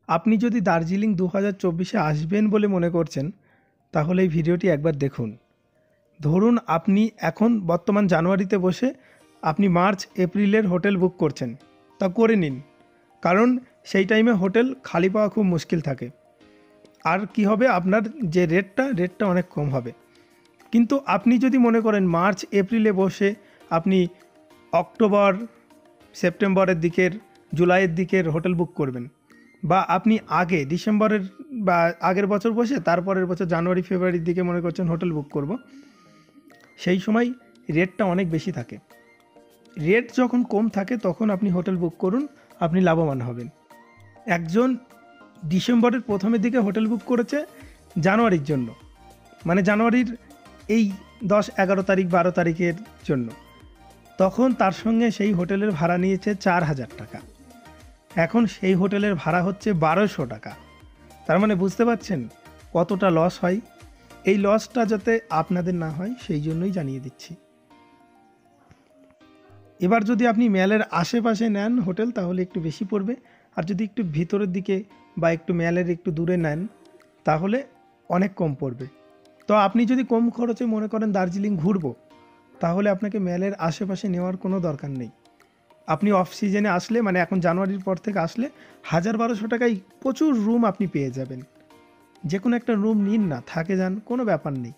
আপনি যদি দার্জিলিং 2024-এ আসবেন বলে মনে করছেন, তাহলে এই ভিডিওটি একবার দেখুন। ধরুন আপনি এখন বর্তমান জানুয়ারিতে বসে আপনি মার্চ এপ্রিলের হোটেল বুক করছেন, তা করে নিন, কারণ সেই টাইমে হোটেল খালি পাওয়া খুব মুশকিল থাকে। আর কি হবে, আপনার যে রেটটা অনেক কম হবে। কিন্তু আপনি যদি মনে করেন মার্চ এপ্রিলে বসে আপনি অক্টোবর সেপ্টেম্বরের দিকের জুলাইয়ের দিকের হোটেল বুক করবেন, বা আপনি আগে ডিসেম্বরের বা আগের বছর বসে তারপরের বছর জানুয়ারি ফেব্রুয়ারির দিকে মনে করছেন হোটেল বুক করব, সেই সময় রেটটা অনেক বেশি থাকে। রেট যখন কম থাকে তখন আপনি হোটেল বুক করুন, আপনি লাভবান হবেন। একজন ডিসেম্বরের প্রথমের দিকে হোটেল বুক করেছে জানুয়ারির জন্য, মানে জানুয়ারির এই 10, 11 তারিখ 12 তারিখের জন্য, তখন তার সঙ্গে সেই হোটেলের ভাড়া নিয়েছে 4,000 টাকা। এখন সেই হোটেলের ভাড়া হচ্ছে 1200 টাকা। তার মানে বুঝতে পারছেন কতটা লস হয়। এই লসটা যাতে আপনাদের না হয় সেই জন্যই জানিয়ে দিচ্ছি। এবার যদি আপনি ম্যালের আশেপাশে নেন হোটেল তাহলে একটু বেশি পড়বে, আর যদি একটু ভিতরের দিকে বা একটু ম্যালের একটু দূরে নেন তাহলে অনেক কম পড়বে। তো আপনি যদি কম খরচে মনে করেন দার্জিলিং ঘুরবো, তাহলে আপনাকে ম্যালের আশেপাশে নেওয়ার কোনো দরকার নেই। আপনি অফ সিজনে আসলে, মানে এখন জানুয়ারির পর থেকে আসলে 1000-1200 টাকায় প্রচুর রুম আপনি পেয়ে যাবেন। যে কোনো একটা রুম নিন না, থাকে যান, কোনো ব্যাপার নেই।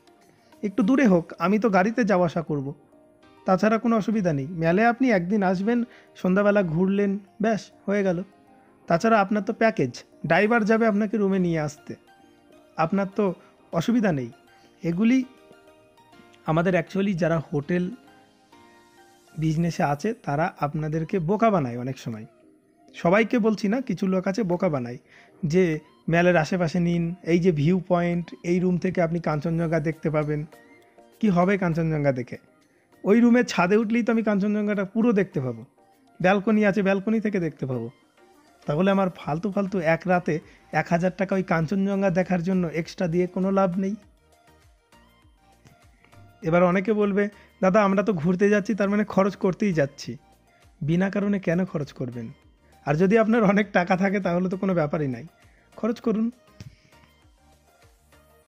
একটু দূরে হোক, আমি তো গাড়িতে যাওয়া আসা করব, তাছাড়া কোনো অসুবিধা নেই। মেলে আপনি একদিন আসবেন, সন্ধ্যাবেলা ঘুরলেন, ব্যাস হয়ে গেল। তাছাড়া আপনার তো প্যাকেজ, ড্রাইভার যাবে আপনাকে রুমে নিয়ে আসতে, আপনার তো অসুবিধা নেই। এগুলি আমাদের অ্যাকচুয়ালি যারা হোটেল বিজনেসে আছে তারা আপনাদেরকে বোকা বানায় অনেক সময়। সবাইকে বলছি না, কিছু লোক আছে বোকা বানায় যে ম্যালের আশেপাশে নিন, এই যে ভিউ পয়েন্ট, এই রুম থেকে আপনি কাঞ্চনজঙ্ঘা দেখতে পাবেন। কি হবে কাঞ্চনজঙ্ঘা দেখে? ওই রুমের ছাদে উঠলেই তো আমি কাঞ্চনজঙ্ঘাটা পুরো দেখতে পাবো। ব্যালকনি আছে, ব্যালকনি থেকে দেখতে পাবো। তাহলে আমার ফালতু ফালতু এক রাতে 1000 টাকা ওই কাঞ্চনজঙ্ঘা দেখার জন্য এক্সট্রা দিয়ে কোনো লাভ নেই। এবার অনেকে বলবে, দাদা আমরা তো ঘুরতে যাচ্ছি, তার মানে খরচ করতেই যাচ্ছি। বিনা কারণে কেন খরচ করবেন? আর যদি আপনার অনেক টাকা থাকে তাহলে তো কোনো ব্যাপারই নাই, খরচ করুন।